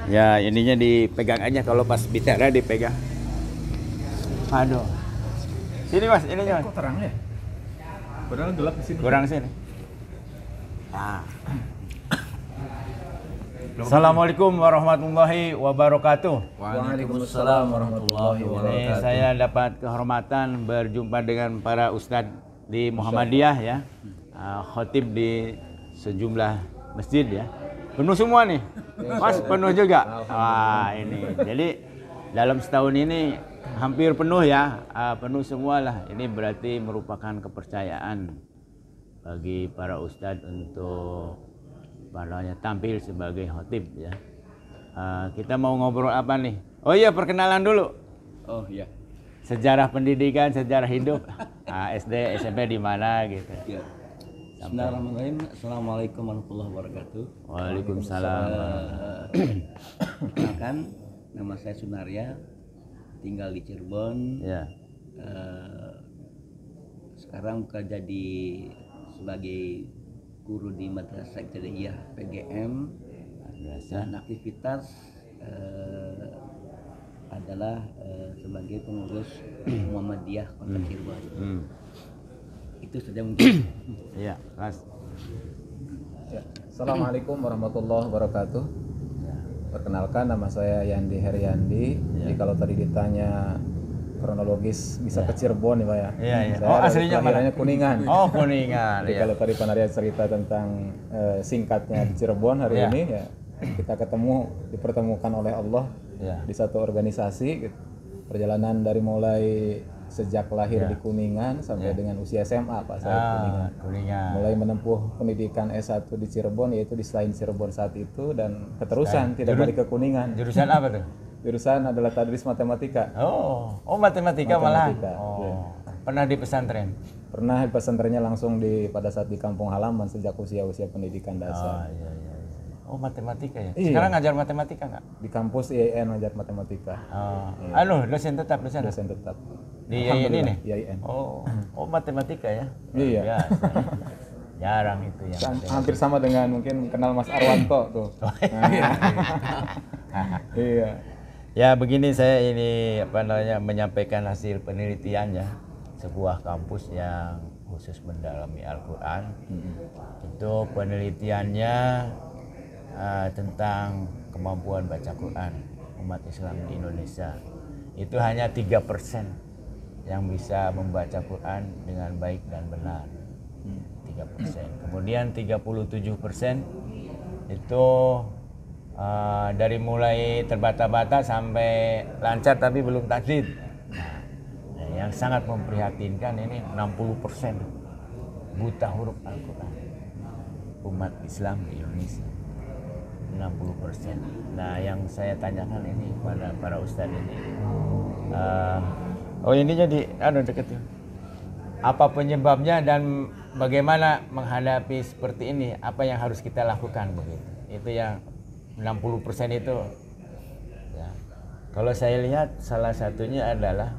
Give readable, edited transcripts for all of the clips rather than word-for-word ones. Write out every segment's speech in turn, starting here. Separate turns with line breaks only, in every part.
Ya ininya dipegang aja, kalau pas bicara dipegang. Aduh. Sini mas, ininya.
Kok terang ya? Padahal gelap di sini.
Kurang sini. Nah. Assalamualaikum warahmatullahi wabarakatuh.
Waalaikumsalam warahmatullahi
Ini
wabarakatuh.
saya dapat kehormatan berjumpa dengan para ustadz di Muhammadiyah ya, khotib di sejumlah masjid ya. Penuh semua nih, mas penuh juga. Wah ini, jadi dalam setahun ini hampir penuh ya, penuh semua lah. Ini berarti merupakan kepercayaan bagi para ustadz untuk tampil sebagai khotib ya. Kita mau ngobrol apa nih? Oh iya, perkenalan dulu.
Oh iya.
Sejarah pendidikan, sejarah hidup. SD, SMP di mana gitu.
Ya. Bismillahirrahmanirrahim. Assalamualaikum warahmatullahi wabarakatuh.
Waalaikumsalam.
Perkenalkan, nama saya Sunaria, tinggal di Cirebon.
Ya.
Sekarang bekerja sebagai guru di Madrasah Ibtidaiyah PGM. Dan aktivitas adalah sebagai pengurus Muhammadiyah Kota Cirebon. Itu saja mungkin.
Iya, Mas.
Ya. Assalamualaikum warahmatullahi wabarakatuh. Perkenalkan, nama saya Yandi Heriandi. Jadi kalau tadi ditanya kronologis bisa ke Cirebon ya Pak ya.
Iya, iya.
Saya
Oh, aslinya
kelahirannya Kuningan.
Oh, Kuningan.
Jadi
Iya.
kalau tadi Pak Narya cerita tentang singkatnya di Cirebon hari
Iya.
ini ya, kita dipertemukan oleh Allah
Iya.
di satu organisasi gitu. Perjalanan dari mulai sejak lahir di Kuningan sampai dengan usia SMA Pak saya di Kuningan.
Kuningan.
Mulai menempuh pendidikan S1 di Cirebon, yaitu di selain Cirebon saat itu, dan keterusan tidak balik ke Kuningan.
Jurusan apa tuh?
Jurusan adalah tadris matematika.
Oh, matematika malah.
Matematika,
Oh.
iya.
Pernah di pesantren?
Pernah pesantrennya langsung pada saat di kampung halaman sejak usia pendidikan
Oh,
dasar.
iya, iya. Oh, matematika ya.
Iya.
Sekarang ngajar matematika nggak?
Di kampus IAIN ngajar matematika.
Oh. Dosen tetap di sana?
Dosen tetap.
Di IAIN ini?
IAIN.
Oh, matematika ya?
Iya.
Biasa. Jarang itu yang matematika.
Hampir sama dengan mungkin kenal Mas Arwanto tuh. Iya.
Ya begini, saya ini menyampaikan hasil penelitiannya, sebuah kampus yang khusus mendalami Al-Quran. Itu penelitiannya tentang kemampuan baca Quran umat Islam di Indonesia. Itu hanya 3% yang bisa membaca Quran dengan baik dan benar. 3%. Kemudian 37% itu dari mulai terbata-bata sampai lancar tapi belum tajwid. Nah, yang sangat memprihatinkan ini 60% buta huruf Al-Quran umat Islam di Indonesia. 60%. Nah, yang saya tanyakan ini pada para ustadz ini, ini jadi deketin. Apa penyebabnya dan bagaimana menghadapi seperti ini? Apa yang harus kita lakukan begitu? Itu yang 60% itu ya. Kalau saya lihat salah satunya adalah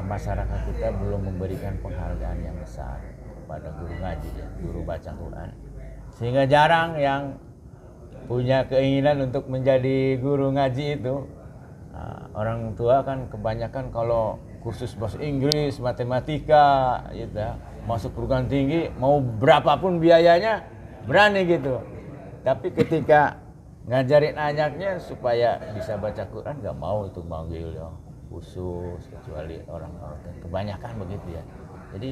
masyarakat kita belum memberikan penghargaan yang besar kepada guru ngaji ya, guru baca Quran, sehingga jarang yang punya keinginan untuk menjadi guru ngaji itu. Orang tua kan kebanyakan kalau kursus bahasa Inggris, matematika gitu ya, masuk perguruan tinggi mau berapapun biayanya berani gitu, tapi ketika ngajarin anaknya supaya bisa baca Quran nggak mau itu manggil yang khusus, kecuali orang-orang kebanyakan begitu ya. Jadi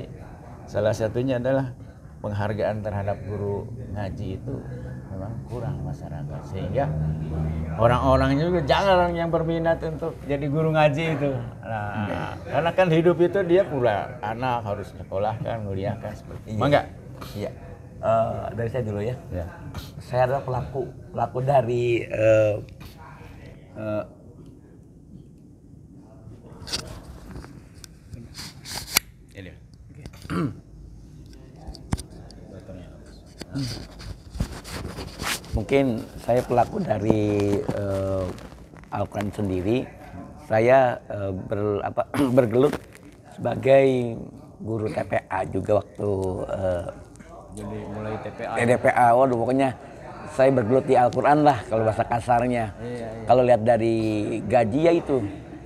salah satunya adalah penghargaan terhadap guru ngaji itu memang kurang masyarakat, sehingga orang-orangnya juga jarang yang berminat untuk jadi guru ngaji itu. Nah, karena kan hidup itu dia pula anak harus sekolahkan, muliakan seperti itu. Enggak?
Iya. Dari saya dulu ya.
Ya.
Saya adalah pelaku dari
Ini.
mungkin saya pelaku dari Al-Quran sendiri. Saya bergelut sebagai guru TPA juga waktu
Jadi mulai TPA.
TPA. Waduh, pokoknya saya bergelut di Al-Quran lah kalau bahasa kasarnya. Kalau lihat dari gaji ya itu,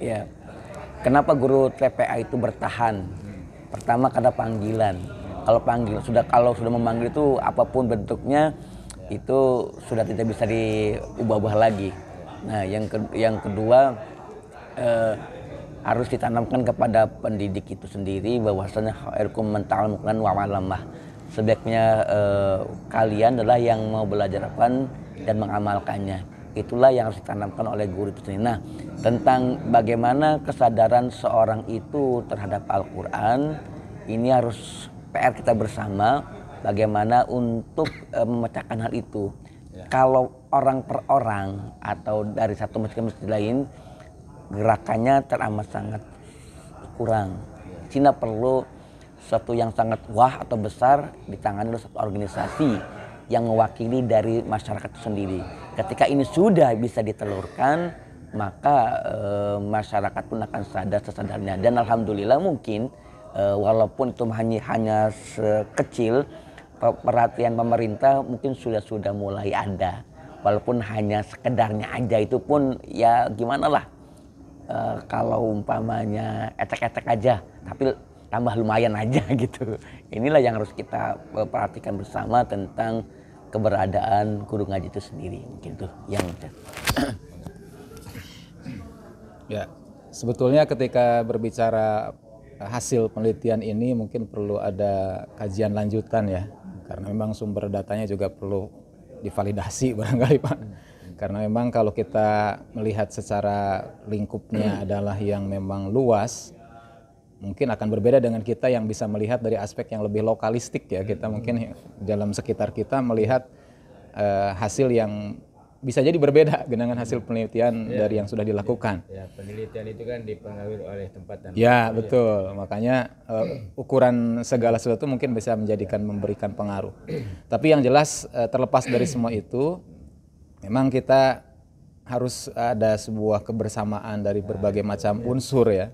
ya. Kenapa guru TPA itu bertahan? Pertama karena panggilan. Kalau sudah memanggil itu apapun bentuknya itu sudah tidak bisa diubah-ubah lagi. Nah, yang kedua harus ditanamkan kepada pendidik itu sendiri bahwasanya khairukum man ta'allama Al-Qur'an wa 'allamah. Sebaiknya kalian adalah yang mau belajar Al-Quran dan mengamalkannya. Itulah yang harus ditanamkan oleh guru itu sendiri. Nah, tentang bagaimana kesadaran seorang itu terhadap Al-Quran, ini harus PR kita bersama, bagaimana untuk memecahkan hal itu. Kalau orang per orang atau dari satu masjid ke masjid lain, gerakannya teramat sangat kurang. Cina perlu suatu yang sangat wah atau besar ditangani oleh satu organisasi yang mewakili dari masyarakat itu sendiri. Ketika ini sudah bisa ditelurkan, maka masyarakat pun akan sadar sesadarnya. Dan alhamdulillah mungkin walaupun itu hanya sekecil, perhatian pemerintah mungkin sudah mulai ada. Walaupun hanya sekedarnya aja, itu pun ya gimana lah. Kalau umpamanya etek-etek aja, tapi tambah lumayan aja gitu. Inilah yang harus kita perhatikan bersama tentang keberadaan guru ngaji itu sendiri. Mungkin tuh yang
Ya, sebetulnya ketika berbicara hasil penelitian ini mungkin perlu ada kajian lanjutan ya, karena memang sumber datanya juga perlu divalidasi barangkali Pak. Karena memang kalau kita melihat secara lingkupnya adalah yang memang luas, mungkin akan berbeda dengan kita yang bisa melihat dari aspek yang lebih lokalistik ya. Kita mungkin dalam sekitar kita melihat hasil yang bisa jadi berbeda dengan hasil penelitian dari yang sudah dilakukan.
Ya, penelitian itu kan dipengaruhi oleh tempat dan
ya betul, makanya ukuran segala sesuatu mungkin bisa memberikan pengaruh. Tapi yang jelas terlepas dari semua itu, memang kita harus ada sebuah kebersamaan dari berbagai macam unsur ya.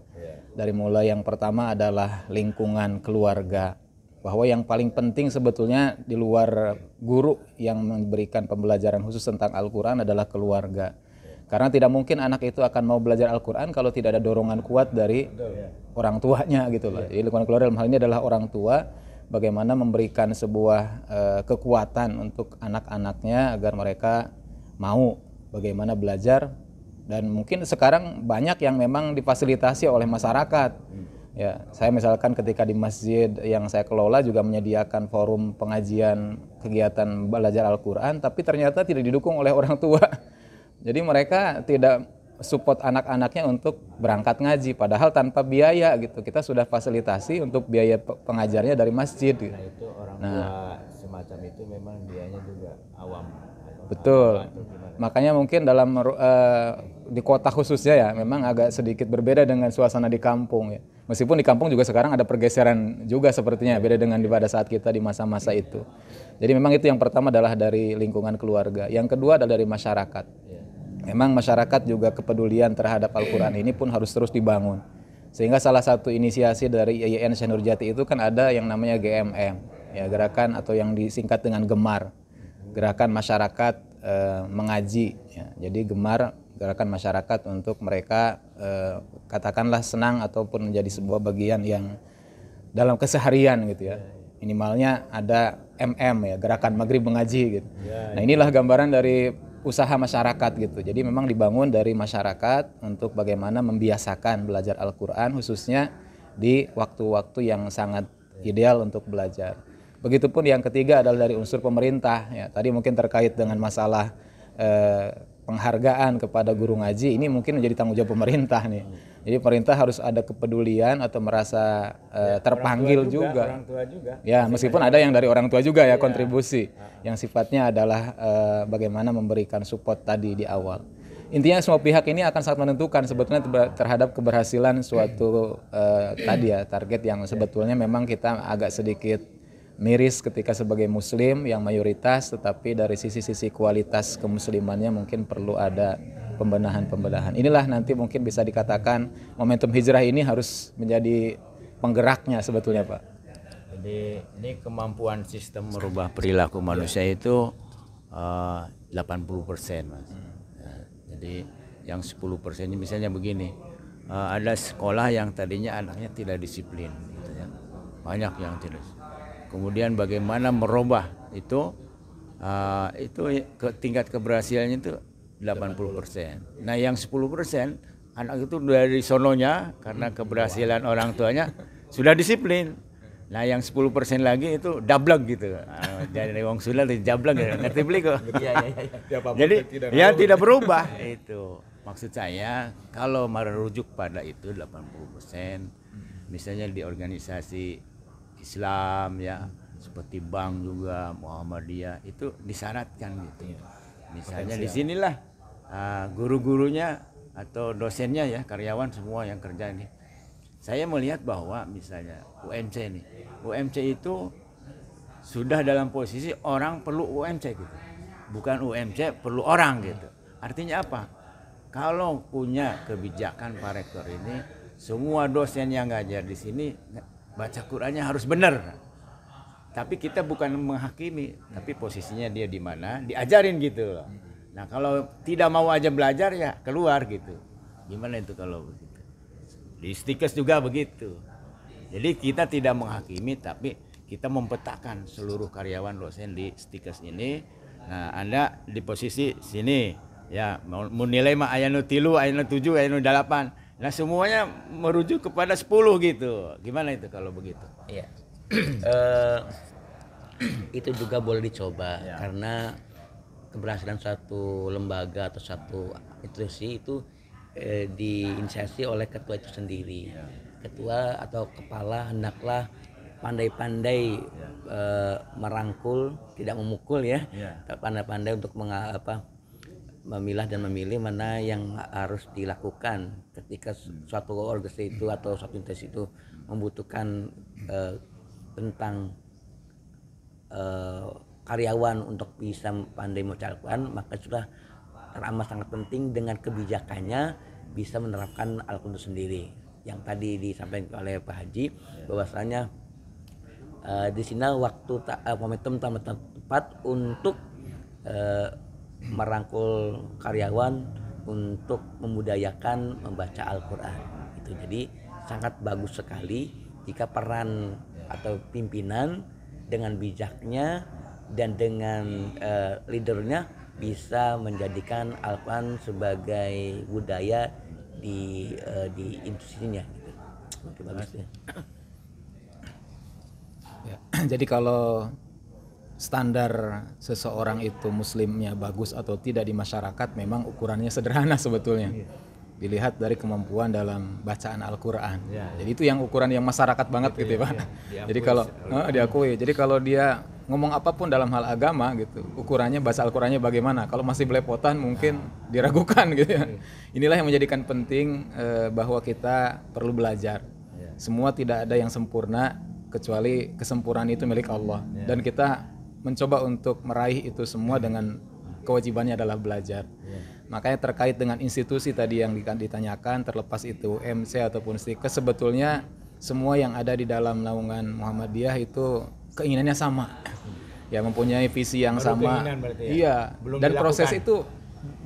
Dari mulai yang pertama adalah lingkungan keluarga, bahwa yang paling penting sebetulnya di luar guru yang memberikan pembelajaran khusus tentang Al-Quran adalah keluarga. Karena tidak mungkin anak itu akan mau belajar Al-Quran kalau tidak ada dorongan kuat dari orang tuanya gitu loh. Jadi lingkungan keluarga dalam hal ini adalah orang tua, bagaimana memberikan sebuah kekuatan untuk anak-anaknya agar mereka mau bagaimana belajar. Dan mungkin sekarang banyak yang memang difasilitasi oleh masyarakat. Ya, saya misalkan ketika di masjid yang saya kelola juga menyediakan forum pengajian kegiatan belajar Al-Quran, tapi ternyata tidak didukung oleh orang tua. Jadi mereka tidak support anak-anaknya untuk berangkat ngaji, padahal tanpa biaya gitu. Kita sudah fasilitasi untuk biaya pengajarnya dari masjid. Gitu.
Nah, itu orang tua semacam itu memang biayanya juga awam.
Betul. Makanya mungkin dalam di kota khususnya ya memang agak sedikit berbeda dengan suasana di kampung ya. Meskipun di kampung juga sekarang ada pergeseran juga sepertinya, beda dengan pada saat kita di masa-masa itu. Jadi memang itu yang pertama adalah dari lingkungan keluarga. Yang kedua adalah dari masyarakat. Memang masyarakat juga kepedulian terhadap Al-Quran ini pun harus terus dibangun. Sehingga salah satu inisiasi dari YIN Syekh Nurjati itu kan ada yang namanya GMM, ya, gerakan atau yang disingkat dengan Gemar. Gerakan masyarakat mengaji ya. Jadi Gemar gerakan masyarakat untuk mereka katakanlah senang ataupun menjadi sebuah bagian yang dalam keseharian gitu ya. Minimalnya ada MM ya, gerakan maghrib mengaji gitu. Nah, inilah gambaran dari usaha masyarakat gitu. Jadi memang dibangun dari masyarakat untuk bagaimana membiasakan belajar Al-Quran khususnya di waktu-waktu yang sangat ideal untuk belajar. Begitupun yang ketiga adalah dari unsur pemerintah ya. Tadi mungkin terkait dengan masalah penghargaan kepada guru ngaji, ini mungkin menjadi tanggung jawab pemerintah nih. Jadi pemerintah harus ada kepedulian atau merasa terpanggil juga.
Orang tua juga.
Ya, meskipun ada yang dari orang tua juga ya kontribusi yang sifatnya adalah bagaimana memberikan support tadi di awal. Intinya semua pihak ini akan sangat menentukan sebetulnya terhadap keberhasilan suatu tadi ya, target yang sebetulnya memang kita agak sedikit miris ketika sebagai muslim yang mayoritas, tetapi dari sisi-sisi kualitas kemuslimannya mungkin perlu ada pembenahan-pembenahan. Inilah nanti mungkin bisa dikatakan momentum hijrah ini harus menjadi penggeraknya sebetulnya Pak.
Jadi ini kemampuan sistem merubah perilaku manusia itu 80%, Mas. Ya, jadi yang 10% misalnya begini, ada sekolah yang tadinya anaknya tidak disiplin, gitu ya. Banyak yang tidak. Kemudian bagaimana merubah itu tingkat keberhasilannya itu 80%. Nah, yang 10% anak itu dari sononya karena keberhasilan orang tuanya sudah disiplin. Nah, yang 10% lagi itu dablek gitu. Dari wong Sunda dablek gitu. Ngerti beli kok. Jadi ya tidak berubah itu. Maksud saya kalau merujuk pada itu 80%, misalnya di organisasi Islam ya, seperti bank juga, Muhammadiyah itu disyaratkan gitu. Misalnya di sinilah guru-gurunya atau dosennya ya, karyawan semua yang kerja ini. Saya melihat bahwa misalnya UMC nih, UMC itu sudah dalam posisi orang perlu UMC gitu, bukan UMC perlu orang gitu. Artinya apa? Kalau punya kebijakan Pak Rektor ini, semua dosen yang ngajar di sini baca Qurannya harus benar. Tapi kita bukan menghakimi, tapi posisinya dia di mana, diajarin gitu loh. Nah, kalau tidak mau aja belajar ya keluar gitu. Gimana itu kalau begitu? Di Stikes juga begitu. Jadi kita tidak menghakimi, tapi kita mempetakan seluruh karyawan dosen di Stikes ini. Nah, Anda di posisi sini, ya mau nilai mah ayanu 3, ayanu 7, ayanu 8. Nah, semuanya merujuk kepada 10 gitu. Gimana itu kalau begitu?
Iya. Itu juga boleh dicoba ya. Karena keberhasilan suatu lembaga atau suatu institusi itu diinisiasi oleh ketua itu sendiri. Ketua atau kepala hendaklah pandai-pandai merangkul, tidak memukul ya, pandai-pandai untuk memilah dan memilih mana yang harus dilakukan ketika suatu organisasi itu atau suatu institusi itu membutuhkan tentang karyawan untuk bisa pandai membaca Al-Quran, maka sudah teramat sangat penting dengan kebijakannya bisa menerapkan Al-Quran itu sendiri. Yang tadi disampaikan oleh Pak Haji bahwasanya di sini waktu momentum tepat untuk merangkul karyawan untuk memudayakan membaca Al-Quran. Itu jadi sangat bagus sekali jika peran atau pimpinan dengan bijaknya dan dengan leadernya bisa menjadikan Al-Quran sebagai budaya di institusinya gitu. Oke, bagus ya.
Ya, jadi kalau standar seseorang itu muslimnya bagus atau tidak di masyarakat memang ukurannya sederhana sebetulnya. Dilihat dari kemampuan dalam bacaan Al-Quran. Jadi itu yang ukuran yang masyarakat banget gitu ya Pak. Jadi kalau diakui. Jadi kalau dia ngomong apapun dalam hal agama gitu, ukurannya baca Al-Qurannya bagaimana. Kalau masih belepotan mungkin diragukan gitu ya. Inilah yang menjadikan penting bahwa kita perlu belajar. Semua tidak ada yang sempurna kecuali kesempurnaan itu milik Allah. Dan kita mencoba untuk meraih itu semua dengan kewajibannya adalah belajar. Makanya terkait dengan institusi tadi yang ditanyakan, terlepas itu MC ataupun Stikes, sebetulnya semua yang ada di dalam naungan Muhammadiyah itu keinginannya sama, ya mempunyai visi yang sama. Iya. Belum dan dilakukan. Proses itu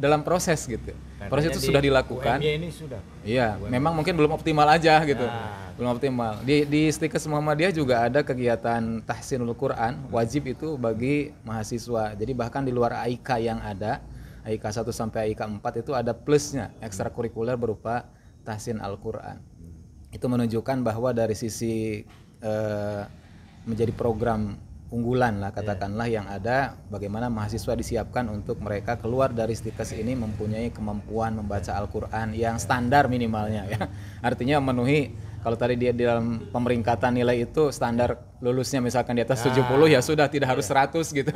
dalam proses gitu. Karena proses itu sudah dilakukan. Ini sudah. Iya. Memang mungkin belum optimal aja gitu. Belum optimal. Di Stikes Muhammadiyah juga ada kegiatan tahsinul Quran wajib itu bagi mahasiswa. Jadi bahkan di luar AIK yang ada, AIK 1 sampai AIK 4 itu ada plusnya, ekstrakurikuler berupa tahsin Al-Quran. Itu menunjukkan bahwa dari sisi menjadi program unggulan lah katakanlah yang ada, bagaimana mahasiswa disiapkan untuk mereka keluar dari Stikes ini mempunyai kemampuan membaca Al-Quran yang standar minimalnya ya. Artinya memenuhi, kalau tadi dia di dalam pemeringkatan nilai itu standar lulusnya misalkan di atas 70 ya sudah, tidak harus 100 gitu.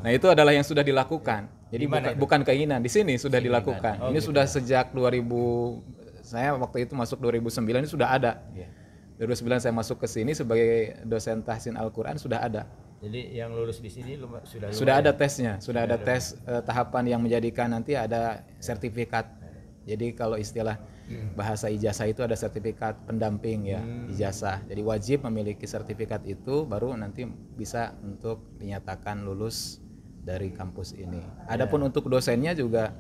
Nah itu adalah yang sudah dilakukan. Jadi bukan keinginan, di sini sudah dilakukan. Ini gitu. Sudah sejak 2000, saya waktu itu masuk 2009 ini sudah ada. 2009 saya masuk ke sini sebagai dosen tahsin Al-Quran sudah ada.
Jadi yang lulus di sini
sudah ada tesnya, sudah ada tes tahapan yang menjadikan nanti ada sertifikat. Jadi kalau istilah bahasa ijazah itu ada sertifikat pendamping ya, ijazah. Jadi wajib memiliki sertifikat itu baru nanti bisa untuk dinyatakan lulus dari kampus ini. Adapun untuk dosennya juga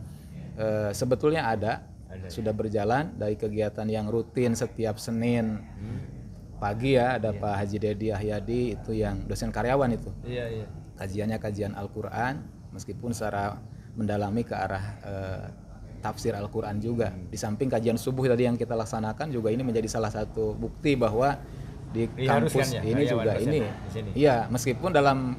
sebetulnya sudah berjalan dari kegiatan yang rutin setiap Senin pagi ya, ada Pak Haji Dedi Ahyadi itu yang dosen karyawan itu.
Iya.
Kajiannya kajian Al-Qur'an meskipun secara mendalami ke arah tafsir Al-Qur'an juga. Di samping kajian subuh tadi yang kita laksanakan juga ini menjadi salah satu bukti bahwa di kampus ini juga ini iya, meskipun dalam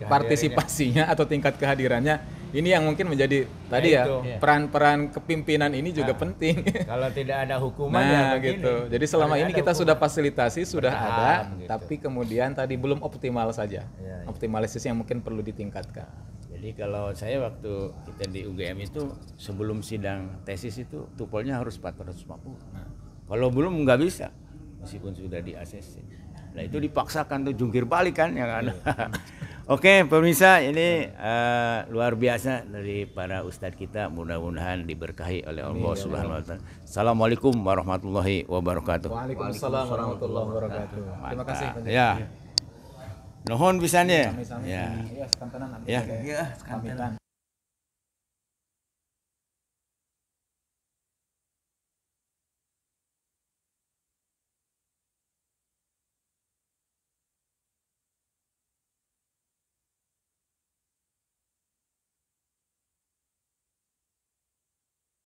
partisipasinya atau tingkat kehadirannya ini yang mungkin menjadi tadi ya peran-peran kepimpinan ini juga penting.
Kalau tidak ada hukuman
nah
ya
gitu. Jadi selama ini kita sudah fasilitasi sudah ada, tapi kemudian tadi belum optimal saja. Optimalisasi yang mungkin perlu ditingkatkan.
Jadi kalau saya waktu kita di UGM itu sebelum sidang tesis itu tupolnya harus 450. Kalau belum nggak bisa. Meskipun sudah di ACC. Nah itu dipaksakan tuh jungkir balik kan yang ada. Oke pemirsa, ini luar biasa dari para ustadz kita, mudah-mudahan diberkahi oleh Allah Subhanahu wa taala. Assalamualaikum warahmatullahi wabarakatuh.
Waalaikumsalam warahmatullahi wabarakatuh. Terima kasih.
Ya. Nuhun pisannya.
Ya, sekantenan.
Ya, sekantenan.